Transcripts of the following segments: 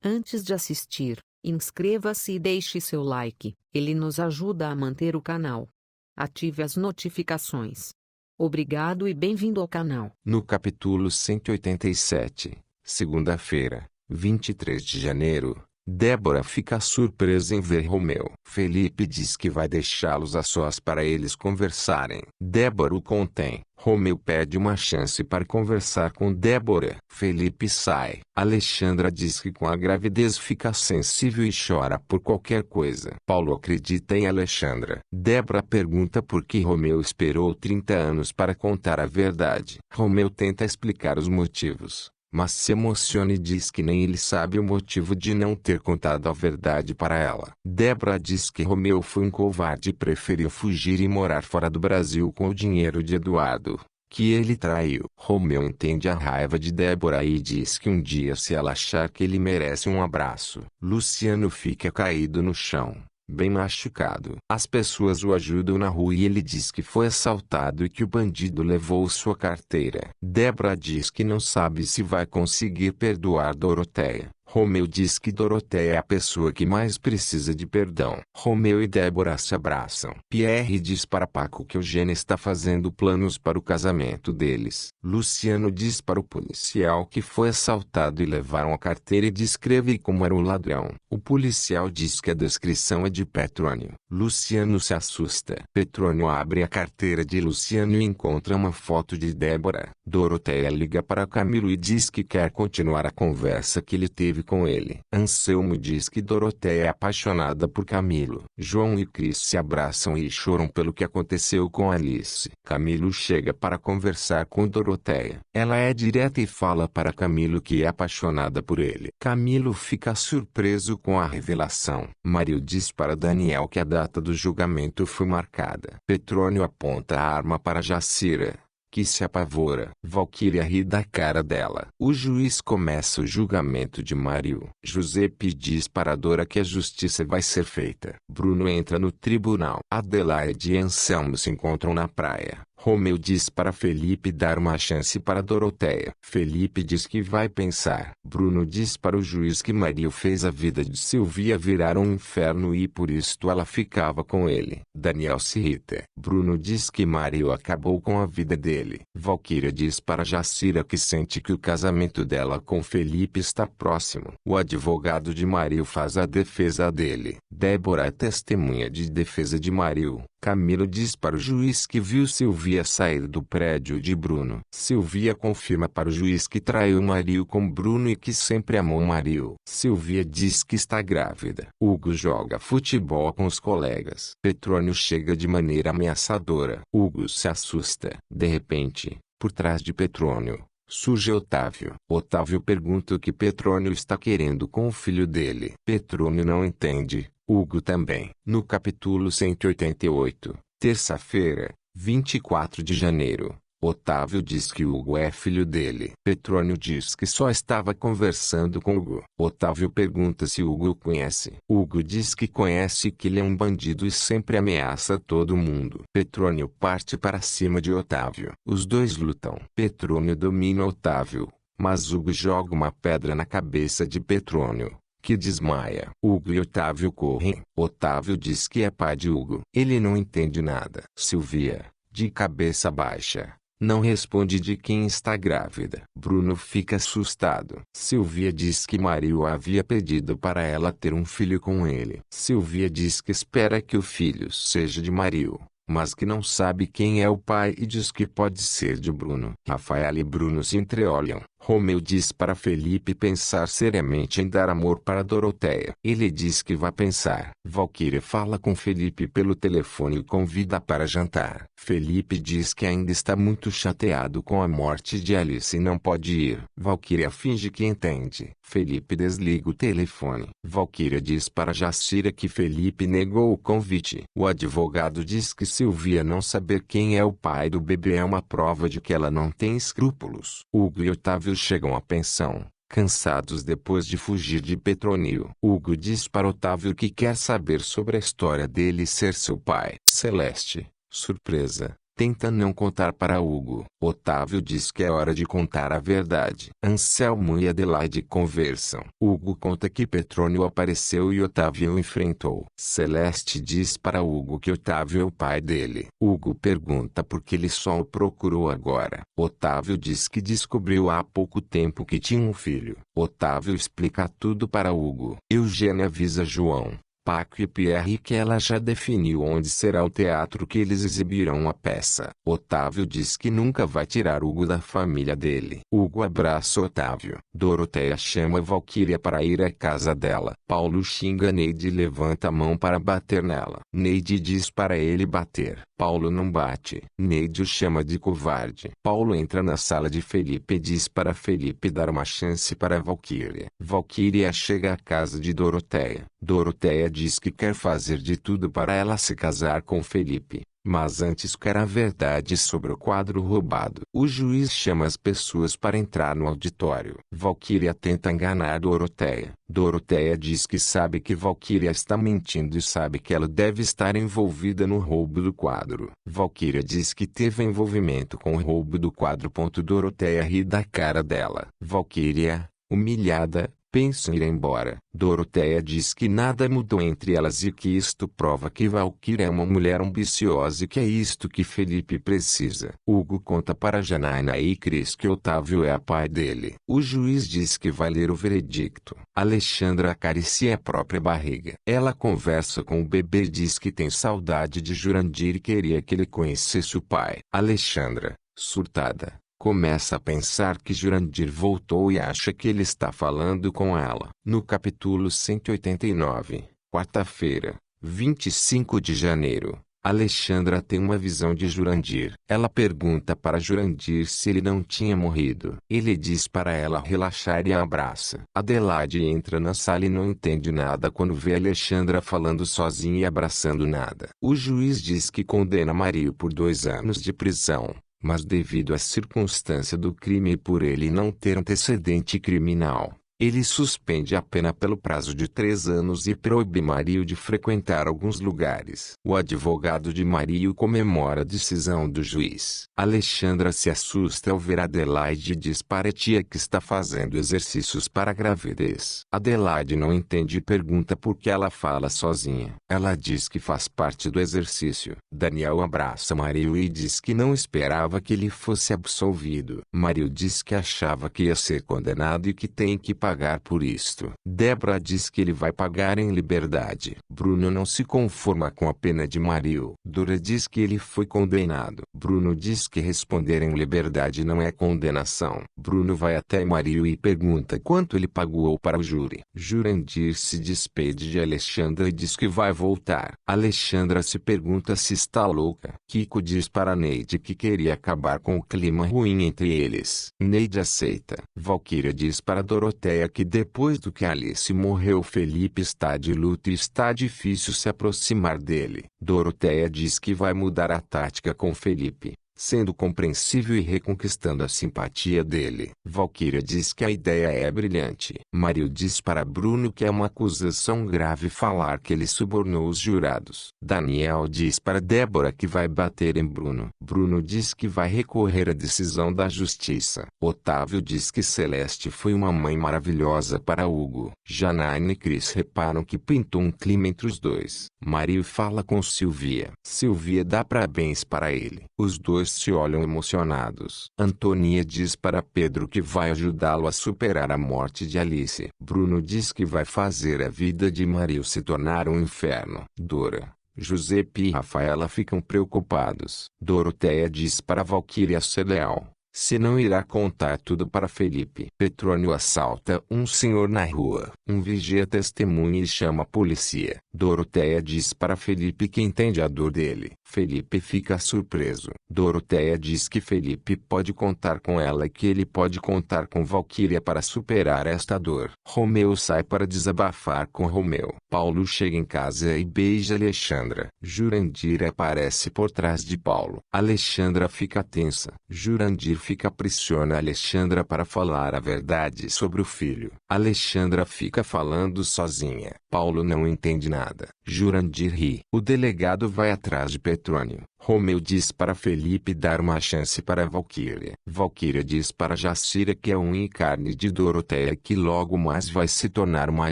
Antes de assistir, inscreva-se e deixe seu like, ele nos ajuda a manter o canal. Ative as notificações. Obrigado e bem-vindo ao canal. No capítulo 187, segunda-feira, 23 de janeiro, Débora fica surpresa em ver Romeu. Felipe diz que vai deixá-los a sós para eles conversarem. Débora o contém. Romeu pede uma chance para conversar com Débora. Felipe sai. Alexandra diz que com a gravidez fica sensível e chora por qualquer coisa. Paulo acredita em Alexandra. Débora pergunta por que Romeu esperou 30 anos para contar a verdade. Romeu tenta explicar os motivos, mas se emociona e diz que nem ele sabe o motivo de não ter contado a verdade para ela. Débora diz que Romeu foi um covarde e preferiu fugir e morar fora do Brasil com o dinheiro de Eduardo, que ele traiu. Romeu entende a raiva de Débora e diz que um dia, se ela achar que ele merece um abraço. Luciano fica caído no chão, bem machucado. As pessoas o ajudam na rua e ele diz que foi assaltado e que o bandido levou sua carteira. Débora diz que não sabe se vai conseguir perdoar Doroteia. Romeu diz que Doroteia é a pessoa que mais precisa de perdão. Romeu e Débora se abraçam. Pierre diz para Paco que Eugênia está fazendo planos para o casamento deles. Luciano diz para o policial que foi assaltado e levaram a carteira e descreve como era o ladrão. O policial diz que a descrição é de Petrônio. Luciano se assusta. Petrônio abre a carteira de Luciano e encontra uma foto de Débora. Doroteia liga para Camilo e diz que quer continuar a conversa que ele teve com ele. Anselmo diz que Doroteia é apaixonada por Camilo. João e Cris se abraçam e choram pelo que aconteceu com Alice. Camilo chega para conversar com Doroteia. Ela é direta e fala para Camilo que é apaixonada por ele. Camilo fica surpreso com a revelação. Mário diz para Daniel que a data do julgamento foi marcada. Petrônio aponta a arma para Jacira, que se apavora. Valquíria ri da cara dela. O juiz começa o julgamento de Mário. Giuseppe diz para Dora que a justiça vai ser feita. Bruno entra no tribunal. Adelaide e Anselmo se encontram na praia. Romeu diz para Felipe dar uma chance para Doroteia. Felipe diz que vai pensar. Bruno diz para o juiz que Mário fez a vida de Silvia virar um inferno e por isto ela ficava com ele. Daniel se irrita. Bruno diz que Mário acabou com a vida dele. Valquíria diz para Jacira que sente que o casamento dela com Felipe está próximo. O advogado de Mário faz a defesa dele. Débora é testemunha de defesa de Mário. Camilo diz para o juiz que viu Silvia sair do prédio de Bruno. Silvia confirma para o juiz que traiu Mário com Bruno e que sempre amou Mário. Silvia diz que está grávida. Hugo joga futebol com os colegas. Petrônio chega de maneira ameaçadora. Hugo se assusta. De repente, por trás de Petrônio, surge Otávio. Otávio pergunta o que Petrônio está querendo com o filho dele. Petrônio não entende. Hugo também. No capítulo 188, terça-feira, 24 de janeiro, Otávio diz que Hugo é filho dele. Petrônio diz que só estava conversando com Hugo. Otávio pergunta se Hugo o conhece. Hugo diz que conhece e que ele é um bandido e sempre ameaça todo mundo. Petrônio parte para cima de Otávio. Os dois lutam. Petrônio domina Otávio, mas Hugo joga uma pedra na cabeça de Petrônio, que desmaia. Hugo e Otávio correm. Otávio diz que é pai de Hugo. Ele não entende nada. Silvia, de cabeça baixa, não responde de quem está grávida. Bruno fica assustado. Silvia diz que Mário havia pedido para ela ter um filho com ele. Silvia diz que espera que o filho seja de Mário, mas que não sabe quem é o pai e diz que pode ser de Bruno. Rafael e Bruno se entreolham. Romeu diz para Felipe pensar seriamente em dar amor para Doroteia. Ele diz que vai pensar. Valquíria fala com Felipe pelo telefone e o convida para jantar. Felipe diz que ainda está muito chateado com a morte de Alice e não pode ir. Valquíria finge que entende. Felipe desliga o telefone. Valquíria diz para Jacira que Felipe negou o convite. O advogado diz que Silvia não saber quem é o pai do bebê é uma prova de que ela não tem escrúpulos. Hugo e Otávio chegam à pensão, cansados depois de fugir de Petrônio. Hugo diz para Otávio que quer saber sobre a história dele ser seu pai. Celeste, surpresa, tenta não contar para Hugo. Otávio diz que é hora de contar a verdade. Anselmo e Adelaide conversam. Hugo conta que Petrônio apareceu e Otávio o enfrentou. Celeste diz para Hugo que Otávio é o pai dele. Hugo pergunta por que ele só o procurou agora. Otávio diz que descobriu há pouco tempo que tinha um filho. Otávio explica tudo para Hugo. Eugênia avisa João, Paco e Pierre que ela já definiu onde será o teatro que eles exibirão a peça. Otávio diz que nunca vai tirar Hugo da família dele. Hugo abraça Otávio. Doroteia chama Valquíria para ir à casa dela. Paulo xinga Neide e levanta a mão para bater nela. Neide diz para ele bater. Paulo não bate. Neide o chama de covarde. Paulo entra na sala de Felipe e diz para Felipe dar uma chance para Valquíria. Valquíria chega à casa de Doroteia. Doroteia diz que quer fazer de tudo para ela se casar com Felipe, mas antes quer a verdade sobre o quadro roubado. O juiz chama as pessoas para entrar no auditório. Valquíria tenta enganar Doroteia. Doroteia diz que sabe que Valquíria está mentindo e sabe que ela deve estar envolvida no roubo do quadro. Valquíria diz que teve envolvimento com o roubo do quadro. Doroteia ri da cara dela. Valquíria, humilhada, pensa em ir embora. Doroteia diz que nada mudou entre elas e que isto prova que Valquíria é uma mulher ambiciosa e que é isto que Felipe precisa. Hugo conta para Janaína e Cris que Otávio é a pai dele. O juiz diz que vai ler o veredicto. Alexandra acaricia a própria barriga. Ela conversa com o bebê e diz que tem saudade de Jurandir e queria que ele conhecesse o pai. Alexandra, surtada, começa a pensar que Jurandir voltou e acha que ele está falando com ela. No capítulo 189, quarta-feira, 25 de janeiro, Alexandra tem uma visão de Jurandir. Ela pergunta para Jurandir se ele não tinha morrido. Ele diz para ela relaxar e a abraça. Adelaide entra na sala e não entende nada quando vê Alexandra falando sozinha e abraçando nada. O juiz diz que condena Mario por 2 anos de prisão, mas devido à circunstância do crime e por ele não ter antecedente criminal, ele suspende a pena pelo prazo de 3 anos e proíbe Mario de frequentar alguns lugares. O advogado de Mario comemora a decisão do juiz. Alexandra se assusta ao ver Adelaide e diz para a tia que está fazendo exercícios para a gravidez. Adelaide não entende e pergunta por que ela fala sozinha. Ela diz que faz parte do exercício. Daniel abraça Mario e diz que não esperava que ele fosse absolvido. Mario diz que achava que ia ser condenado e que tem que pagar por isto. Débora diz que ele vai pagar em liberdade. Bruno não se conforma com a pena de Mario. Dora diz que ele foi condenado. Bruno diz que responder em liberdade não é condenação. Bruno vai até Mario e pergunta quanto ele pagou para o júri. Jurandir se despede de Alexandra e diz que vai voltar. Alexandra se pergunta se está louca. Kiko diz para Neide que queria acabar com o clima ruim entre eles. Neide aceita. Valquíria diz para Doroteia que depois do que Alice morreu Felipe está de luto e está difícil se aproximar dele. Doroteia diz que vai mudar a tática com Felipe, sendo compreensível e reconquistando a simpatia dele. Valquíria diz que a ideia é brilhante. Mario diz para Bruno que é uma acusação grave falar que ele subornou os jurados. Daniel diz para Débora que vai bater em Bruno. Bruno diz que vai recorrer à decisão da justiça. Otávio diz que Celeste foi uma mãe maravilhosa para Hugo. Janaína e Cris reparam que pintou um clima entre os dois. Mario fala com Silvia. Silvia dá parabéns para ele. Os dois se olham emocionados. Antonia diz para Pedro que vai ajudá-lo a superar a morte de Alice. Bruno diz que vai fazer a vida de Mario se tornar um inferno. Dora, Giuseppe e Rafaela ficam preocupados. Doroteia diz para Valquíria ser leal, senão irá contar tudo para Felipe. Petrônio assalta um senhor na rua. Um vigia testemunha e chama a polícia. Doroteia diz para Felipe que entende a dor dele. Felipe fica surpreso. Doroteia diz que Felipe pode contar com ela e que ele pode contar com Valquíria para superar esta dor. Romeu sai para desabafar com Romeu. Paulo chega em casa e beija Alexandra. Jurandir aparece por trás de Paulo. Alexandra fica tensa. Jurandir pressiona Alexandra para falar a verdade sobre o filho. Alexandra fica falando sozinha. Paulo não entende nada. Jurandir ri. O delegado vai atrás de Petrônio. Romeu diz para Felipe dar uma chance para Valquíria. Valquíria diz para Jacira que é unha e carne de Doroteia que logo mais vai se tornar uma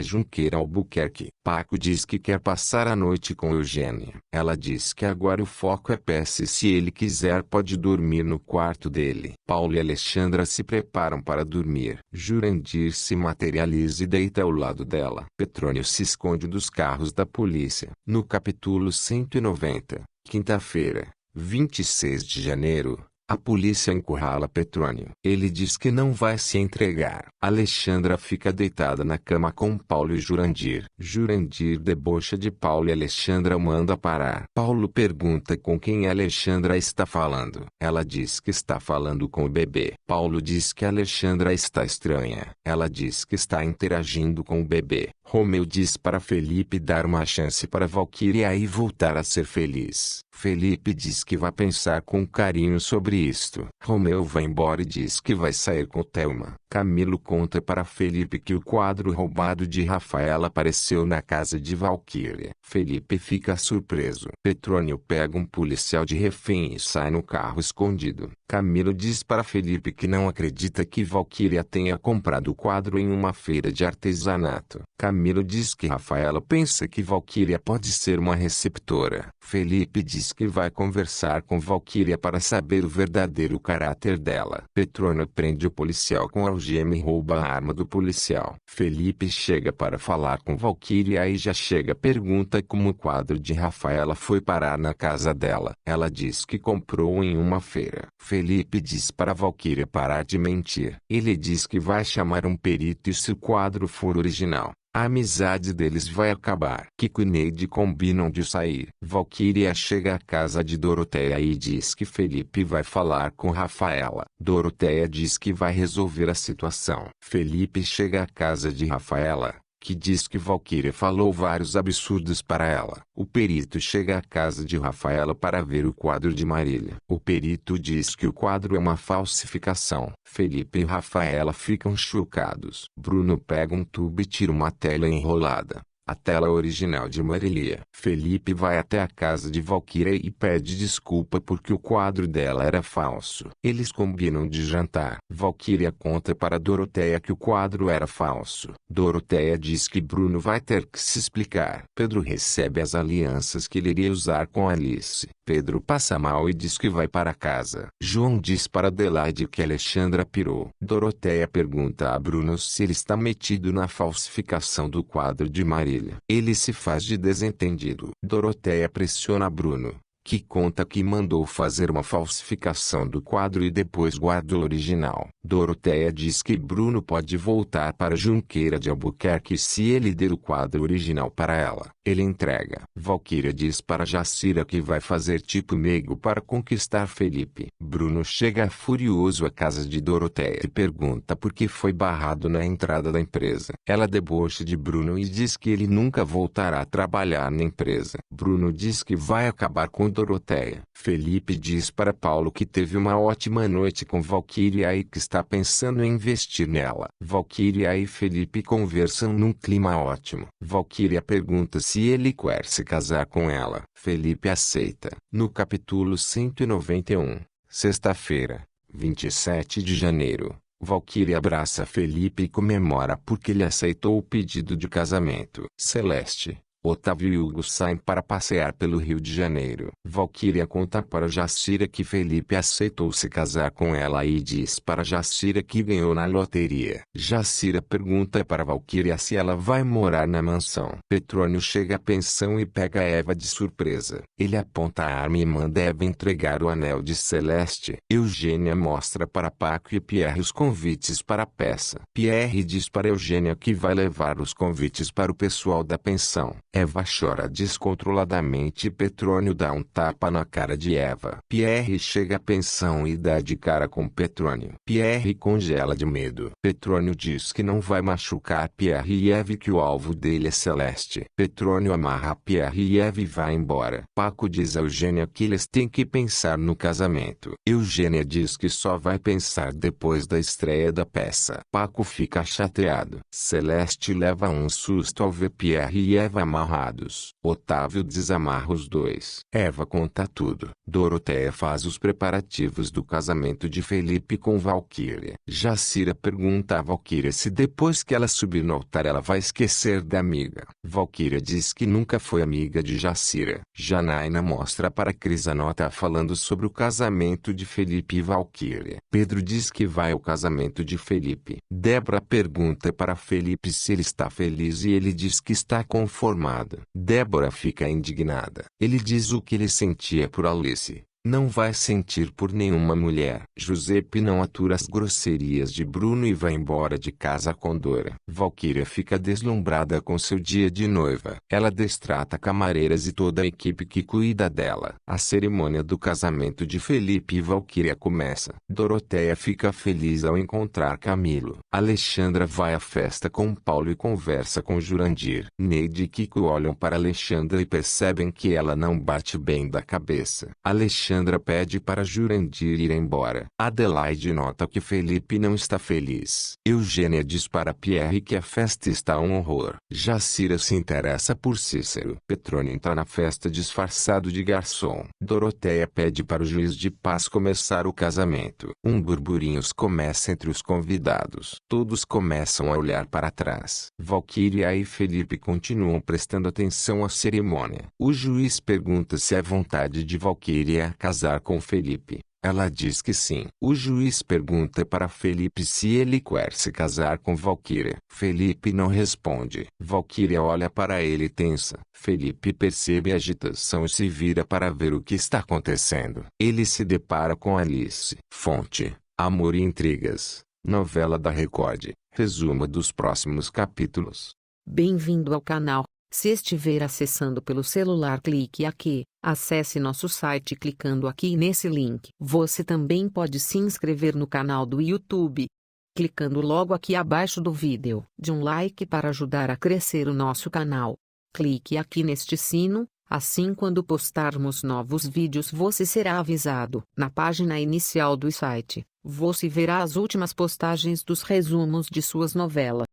Junqueira Albuquerque. Paco diz que quer passar a noite com Eugênia. Ela diz que agora o foco é Pesce e se ele quiser pode dormir no quarto dele. Paulo e Alexandra se preparam para dormir. Jurandir se materializa e deita ao lado dela. Petrônio se esconde dos carros da polícia. No capítulo 190. Quinta-feira, 26 de janeiro, a polícia encurrala Petrônio. Ele diz que não vai se entregar. Alexandra fica deitada na cama com Paulo e Jurandir. Jurandir debocha de Paulo e Alexandra o manda parar. Paulo pergunta com quem Alexandra está falando. Ela diz que está falando com o bebê. Paulo diz que Alexandra está estranha. Ela diz que está interagindo com o bebê. Romeu diz para Felipe dar uma chance para Valquíria e voltar a ser feliz. Felipe diz que vai pensar com carinho sobre isto. Romeu vai embora e diz que vai sair com Thelma. Camilo conta para Felipe que o quadro roubado de Rafaela apareceu na casa de Valquíria. Felipe fica surpreso. Petrônio pega um policial de refém e sai no carro escondido. Camilo diz para Felipe que não acredita que Valquíria tenha comprado o quadro em uma feira de artesanato. Camilo diz que Rafaela pensa que Valquíria pode ser uma receptora. Felipe diz que vai conversar com Valquíria para saber o verdadeiro caráter dela. Petrônio prende o policial com algema e rouba a arma do policial. Felipe chega para falar com Valquíria e já chega pergunta como o quadro de Rafaela foi parar na casa dela. Ela diz que comprou em uma feira. Felipe diz para Valquíria parar de mentir. Ele diz que vai chamar um perito e se o quadro for original, a amizade deles vai acabar. Kiko e Neide combinam de sair. Valquíria chega à casa de Doroteia e diz que Felipe vai falar com Rafaela. Doroteia diz que vai resolver a situação. Felipe chega à casa de Rafaela, que diz que Valquíria falou vários absurdos para ela. O perito chega à casa de Rafaela para ver o quadro de Marília. O perito diz que o quadro é uma falsificação. Felipe e Rafaela ficam chocados. Bruno pega um tubo e tira uma tela enrolada. A tela original de Marília. Felipe vai até a casa de Valquíria e pede desculpa porque o quadro dela era falso. Eles combinam de jantar. Valquíria conta para Doroteia que o quadro era falso. Doroteia diz que Bruno vai ter que se explicar. Pedro recebe as alianças que ele iria usar com Alice. Pedro passa mal e diz que vai para casa. João diz para Adelaide que Alexandra pirou. Doroteia pergunta a Bruno se ele está metido na falsificação do quadro de Marília. Ele se faz de desentendido. Doroteia pressiona Bruno, que conta que mandou fazer uma falsificação do quadro e depois guardou o original. Doroteia diz que Bruno pode voltar para Junqueira de Albuquerque se ele der o quadro original para ela. Ele entrega. Valquíria diz para Jacira que vai fazer tipo meigo para conquistar Felipe. Bruno chega furioso à casa de Doroteia e pergunta por que foi barrado na entrada da empresa. Ela debocha de Bruno e diz que ele nunca voltará a trabalhar na empresa. Bruno diz que vai acabar com Doroteia. Felipe diz para Paulo que teve uma ótima noite com Valquíria e que está pensando em investir nela. Valquíria e Felipe conversam num clima ótimo. Valquíria pergunta se ele quer se casar com ela. Felipe aceita. No capítulo 191, sexta-feira, 27 de janeiro, Valquíria abraça Felipe e comemora porque ele aceitou o pedido de casamento. Celeste, Otávio e Hugo saem para passear pelo Rio de Janeiro. Valquíria conta para Jacira que Felipe aceitou se casar com ela e diz para Jacira que ganhou na loteria. Jacira pergunta para Valquíria se ela vai morar na mansão. Petrônio chega à pensão e pega Eva de surpresa. Ele aponta a arma e manda Eva entregar o anel de Celeste. Eugênia mostra para Paco e Pierre os convites para a peça. Pierre diz para Eugênia que vai levar os convites para o pessoal da pensão. Eva chora descontroladamente e Petrônio dá um tapa na cara de Eva. Pierre chega à pensão e dá de cara com Petrônio. Pierre congela de medo. Petrônio diz que não vai machucar Pierre e Eva e que o alvo dele é Celeste. Petrônio amarra Pierre e Eva e vai embora. Paco diz a Eugênia que eles têm que pensar no casamento. Eugênia diz que só vai pensar depois da estreia da peça. Paco fica chateado. Celeste leva um susto ao ver Pierre e Eva amarrados amarrados. Otávio desamarra os dois. Eva conta tudo. Doroteia faz os preparativos do casamento de Felipe com Valquíria. Jacira pergunta a Valquíria se depois que ela subir no altar ela vai esquecer da amiga. Valquíria diz que nunca foi amiga de Jacira. Janaína mostra para Cris a nota falando sobre o casamento de Felipe e Valquíria. Pedro diz que vai ao casamento de Felipe. Débora pergunta para Felipe se ele está feliz e ele diz que está conformado. Débora fica indignada. Ele diz o que ele sentia por Alice. Não vai sentir por nenhuma mulher. Giuseppe não atura as grosserias de Bruno e vai embora de casa com Dora. Valquíria fica deslumbrada com seu dia de noiva. Ela destrata camareiras e toda a equipe que cuida dela. A cerimônia do casamento de Felipe e Valquíria começa. Doroteia fica feliz ao encontrar Camilo. Alexandra vai à festa com Paulo e conversa com Jurandir. Neide e Kiko olham para Alexandra e percebem que ela não bate bem da cabeça. Alexandra pede para Jurandir ir embora. Adelaide nota que Felipe não está feliz. Eugênia diz para Pierre que a festa está um horror. Jacira se interessa por Cícero. Petrônio entra na festa disfarçado de garçom. Doroteia pede para o juiz de paz começar o casamento. Burburinhos começa entre os convidados. Todos começam a olhar para trás. Valquíria e Felipe continuam prestando atenção à cerimônia. O juiz pergunta se é vontade de Valquíria casar com Felipe. Ela diz que sim. O juiz pergunta para Felipe se ele quer se casar com Valquíria. Felipe não responde. Valquíria olha para ele tensa. Felipe percebe a agitação e se vira para ver o que está acontecendo. Ele se depara com Alice. Fonte: Amor e Intrigas. Novela da Record. Resumo dos próximos capítulos. Bem-vindo ao canal. Se estiver acessando pelo celular, clique aqui. Acesse nosso site clicando aqui nesse link. Você também pode se inscrever no canal do YouTube, clicando logo aqui abaixo do vídeo. De um like para ajudar a crescer o nosso canal. Clique aqui neste sino, assim quando postarmos novos vídeos você será avisado. Na página inicial do site, você verá as últimas postagens dos resumos de suas novelas.